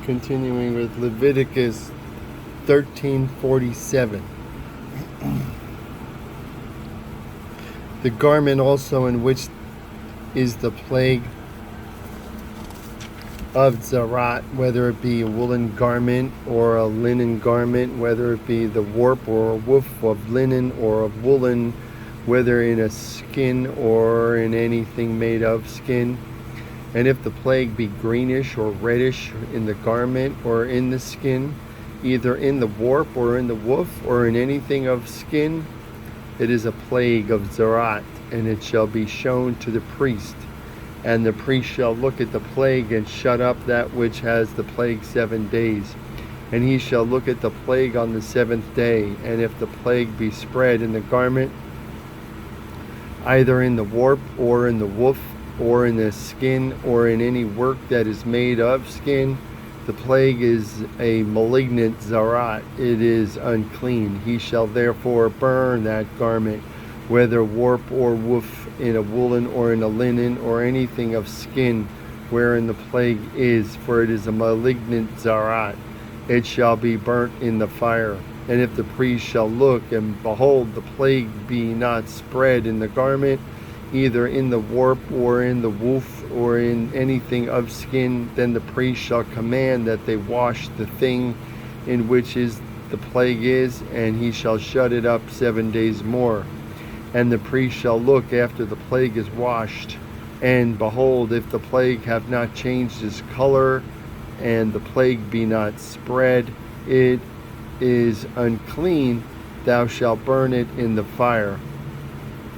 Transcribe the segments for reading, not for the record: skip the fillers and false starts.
continuing with Leviticus 13:47. The garment also in which is the plague of zarat, whether it be a woolen garment or a linen garment, whether it be the warp or a woof of linen or of woolen, whether in a skin or in anything made of skin. And if the plague be greenish or reddish in the garment or in the skin, either in the warp or in the woof or in anything of skin, it is a plague of zarat, and it shall be shown to the priest. And the priest shall look at the plague and shut up that which has the plague 7 days. And he shall look at the plague on the 7th day. And if the plague be spread in the garment, either in the warp or in the woof or in the skin or in any work that is made of skin, the plague is a malignant zarat. It is unclean. He shall therefore burn that garment, whether warp or woof, in a woolen or in a linen or anything of skin wherein the plague is, for it is a malignant zarat. It shall be burnt in the fire. And if the priest shall look, and behold, the plague be not spread in the garment, either in the warp or in the woof or in anything of skin, then the priest shall command that they wash the thing in which is the plague is, and he shall shut it up 7 days more. And the priest shall look after the plague is washed, and behold, if the plague have not changed its color, and the plague be not spread, it is unclean. Thou shalt burn it in the fire.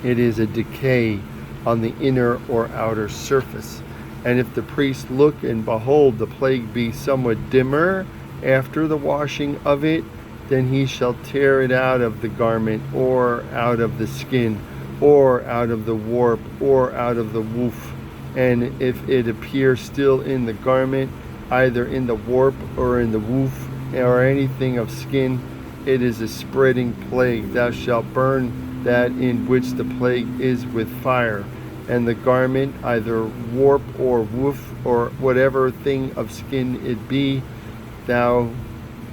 It is a decay on the inner or outer surface. And if the priest look, and behold, the plague be somewhat dimmer after the washing of it, then he shall tear it out of the garment, or out of the skin, or out of the warp, or out of the woof. And if it appear still in the garment, either in the warp or in the woof, or anything of skin, it is a spreading plague. Thou shalt burn that in which the plague is with fire. And the garment, either warp or woof, or whatever thing of skin it be,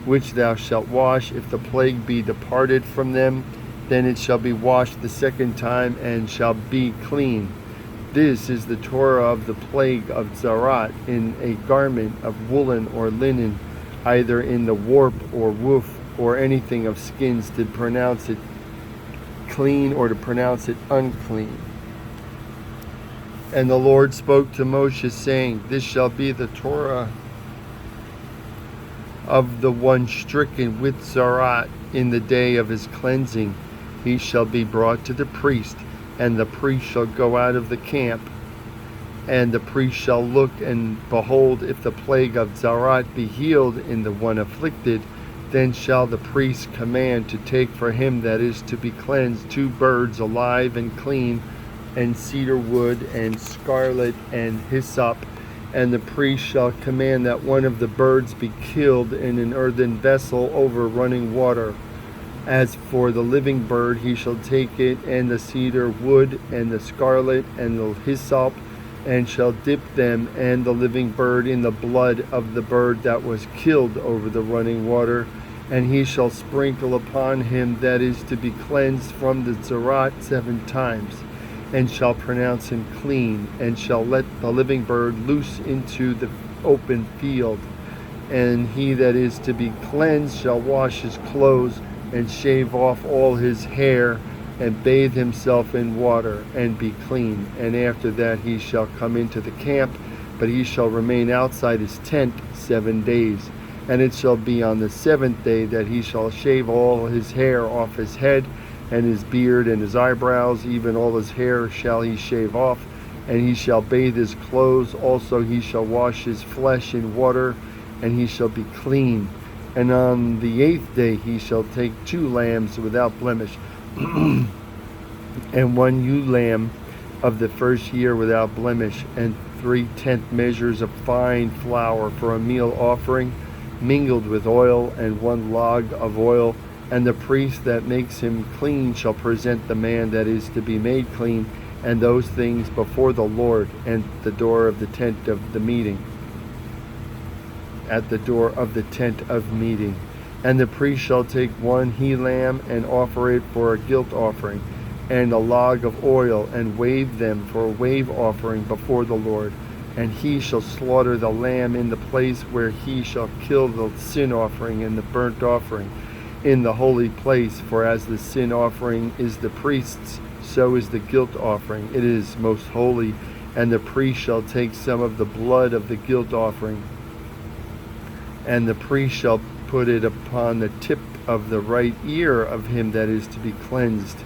which thou shalt wash, if the plague be departed from them, then it shall be washed the second time, and shall be clean. This is the Torah of the plague of zarat in a garment of woolen or linen, either in the warp or woof or anything of skins, to pronounce it clean or to pronounce it unclean. And the Lord spoke to Moshe, saying, This shall be the Torah of the one stricken with zarat in the day of his cleansing. He shall be brought to the priest, and the priest shall go out of the camp. And the priest shall look, and behold, if the plague of zarat be healed in the one afflicted, then shall the priest command to take for him that is to be cleansed 2 birds alive and clean, and cedar wood, and scarlet, and hyssop. And the priest shall command that one of the birds be killed in an earthen vessel over running water. As for the living bird, he shall take it, and the cedar wood, and the scarlet, and the hyssop, and shall dip them and the living bird in the blood of the bird that was killed over the running water. And he shall sprinkle upon him that is to be cleansed from the zarat 7 times. And shall pronounce him clean, and shall let the living bird loose into the open field. And he that is to be cleansed shall wash his clothes, and shave off all his hair, and bathe himself in water, and be clean. And after that he shall come into the camp, but he shall remain outside his tent 7 days. And it shall be on the 7th day that he shall shave all his hair off his head, and his beard and his eyebrows, even all his hair shall he shave off, and he shall bathe his clothes. Also he shall wash his flesh in water, and he shall be clean. And on the 8th day he shall take 2 lambs without blemish, and 1 ewe lamb of the first year without blemish, and 3/10 measures of fine flour for a meal offering, mingled with oil, and 1 log of oil. And the priest that makes him clean shall present the man that is to be made clean, and those things before the Lord, and the door of the tent of the meeting. at the door of the tent of meeting. And the priest shall take one he-lamb and offer it for a guilt offering, and a log of oil, and wave them for a wave offering before the Lord. And he shall slaughter the lamb in the place where he shall kill the sin offering and the burnt offering in the holy place. For as the sin offering is the priest's, so is the guilt offering. It is most holy. And the priest shall take some of the blood of the guilt offering, and the priest shall put it upon the tip of the right ear of him that is to be cleansed,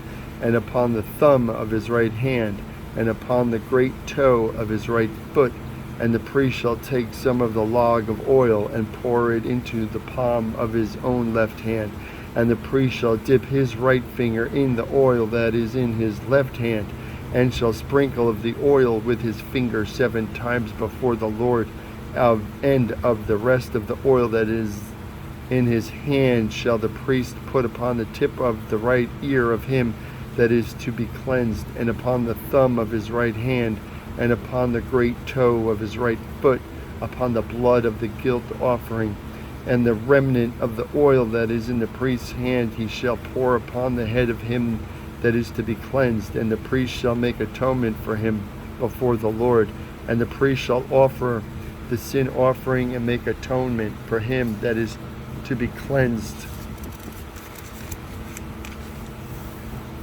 and upon the thumb of his right hand, and upon the great toe of his right foot. And the priest shall take some of the log of oil, and pour it into the palm of his own left hand. And the priest shall dip his right finger in the oil that is in his left hand, and shall sprinkle of the oil with his finger 7 times before the Lord. And of the rest of the oil that is in his hand shall the priest put upon the tip of the right ear of him that is to be cleansed, and upon the thumb of his right hand, and upon the great toe of his right foot, upon the blood of the guilt offering. And the remnant of the oil that is in the priest's hand he shall pour upon the head of him that is to be cleansed, and the priest shall make atonement for him before the Lord. And the priest shall offer the sin offering and make atonement for him that is to be cleansed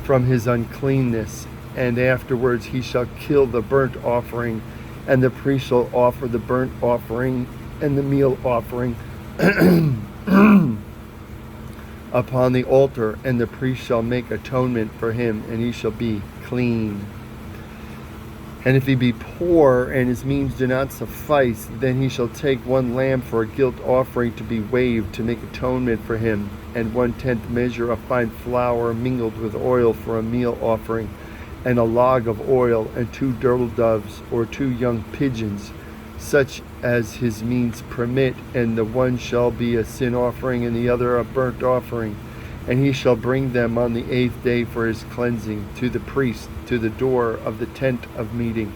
from his uncleanness. And afterwards he shall kill the burnt offering, and the priest shall offer the burnt offering and the meal offering upon the altar, and the priest shall make atonement for him, and he shall be clean. And if he be poor and his means do not suffice, then he shall take one lamb for a guilt offering to be waved, to make atonement for him, and 1/10 measure of fine flour mingled with oil for a meal offering, and a log of oil, and 2 turtle doves or 2 young pigeons, such as his means permit. And the one shall be a sin offering, and the other a burnt offering. And he shall bring them on the 8th day for his cleansing to the priest, to the door of the tent of meeting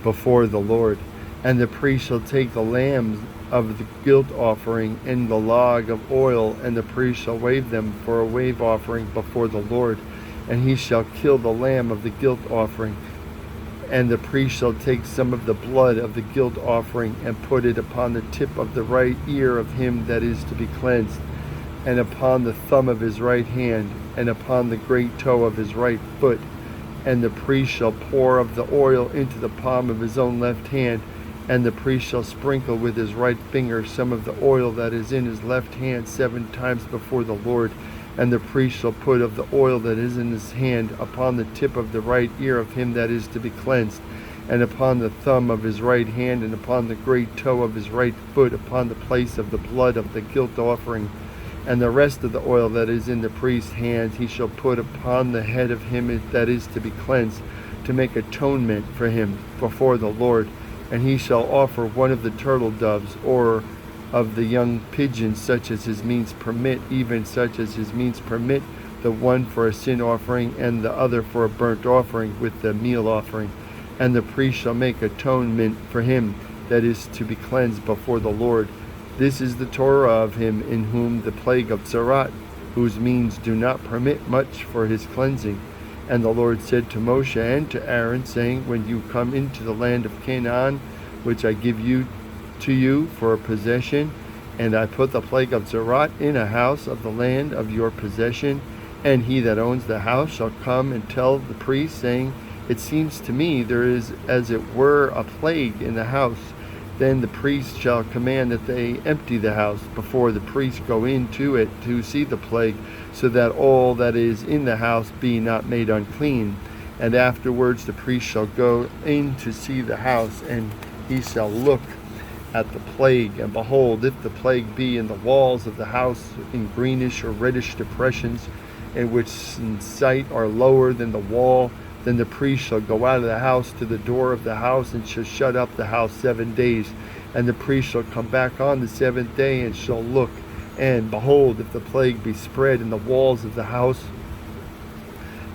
before the Lord. And the priest shall take the lambs of the guilt offering and the log of oil, and the priest shall wave them for a wave offering before the Lord. And he shall kill the lamb of the guilt offering. And the priest shall take some of the blood of the guilt offering, and put it upon the tip of the right ear of him that is to be cleansed, and upon the thumb of his right hand, and upon the great toe of his right foot. And the priest shall pour of the oil into the palm of his own left hand, and the priest shall sprinkle with his right finger some of the oil that is in his left hand 7 times before the Lord. And the priest shall put of the oil that is in his hand upon the tip of the right ear of him that is to be cleansed, and upon the thumb of his right hand, and upon the great toe of his right foot, upon the place of the blood of the guilt offering. And the rest of the oil that is in the priest's hand he shall put upon the head of him that is to be cleansed, to make atonement for him before the Lord. And he shall offer one of the turtle doves, or of the young pigeons, such as his means permit, even such as his means permit, the one for a sin offering, and the other for a burnt offering with the meal offering. And the priest shall make atonement for him that is to be cleansed before the Lord. This is the Torah of him in whom the plague of Tzara'at, whose means do not permit much for his cleansing. And the Lord said to Moshe and to Aaron, saying, when you come into the land of Canaan, which I give to you for a possession, and I put the plague of Tzara'at in a house of the land of your possession, and he that owns the house shall come and tell the priest, saying, it seems to me there is as it were a plague in the house. Then the priest shall command that they empty the house before the priest go into it to see the plague, so that all that is in the house be not made unclean. And afterwards the priest shall go in to see the house, and he shall look at the plague. And behold, if the plague be in the walls of the house, in greenish or reddish depressions, in which in sight are lower than the wall, then the priest shall go out of the house to the door of the house, and shall shut up the house 7 days. And the priest shall come back on the 7th day, and shall look. And behold, if the plague be spread in the walls of the house,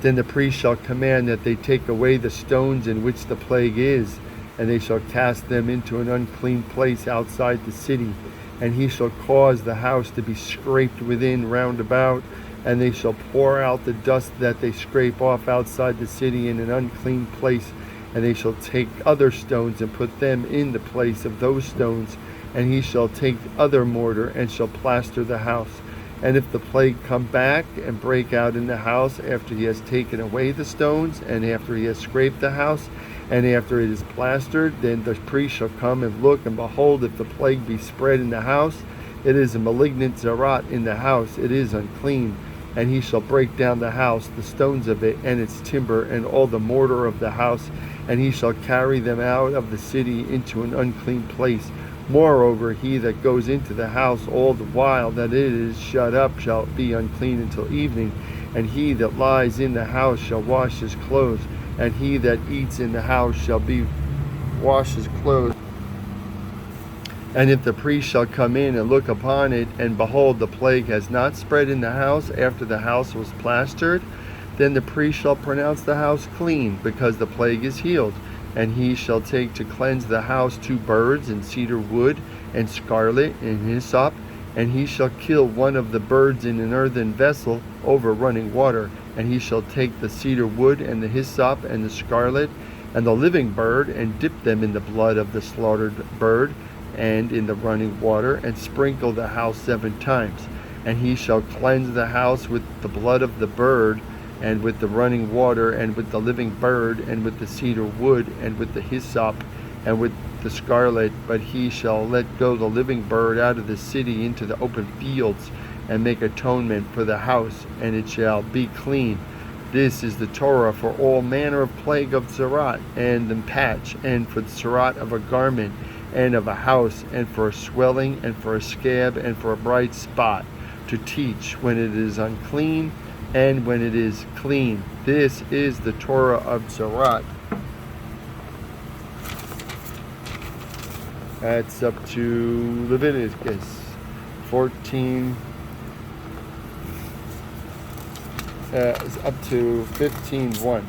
then the priest shall command that they take away the stones in which the plague is, and they shall cast them into an unclean place outside the city. And he shall cause the house to be scraped within round about, and they shall pour out the dust that they scrape off outside the city in an unclean place. And they shall take other stones and put them in the place of those stones. And he shall take other mortar and shall plaster the house. And if the plague come back and break out in the house after he has taken away the stones, and after he has scraped the house, and after it is plastered, then the priest shall come and look, and behold, if the plague be spread in the house, it is a malignant zarat in the house, it is unclean. And he shall break down the house, the stones of it, and its timber, and all the mortar of the house, and he shall carry them out of the city into an unclean place. Moreover, he that goes into the house all the while that it is shut up shall be unclean until evening. And he that lies in the house shall wash his clothes, and he that eats in the house shall be wash his clothes. And if the priest shall come in and look upon it, and behold, the plague has not spread in the house after the house was plastered, then the priest shall pronounce the house clean, because the plague is healed. And he shall take to cleanse the house 2 birds, and cedar wood, and scarlet, and hyssop. And he shall kill one of the birds in an earthen vessel over running water. And he shall take the cedar wood, and the hyssop, and the scarlet, and the living bird, and dip them in the blood of the slaughtered bird, and in the running water, and sprinkle the house 7 times. And he shall cleanse the house with the blood of the bird, and with the running water, and with the living bird, and with the cedar wood, and with the hyssop, and with the scarlet. But he shall let go the living bird out of the city into the open fields, and make atonement for the house, and it shall be clean. This is the Torah for all manner of plague of zarat, and the patch, and for the zarat of a garment, and of a house, and for a swelling, and for a scab, and for a bright spot, to teach when it is unclean, and when it is clean. This is the Torah of zarat. That's up to Leviticus 14, up to 15:1.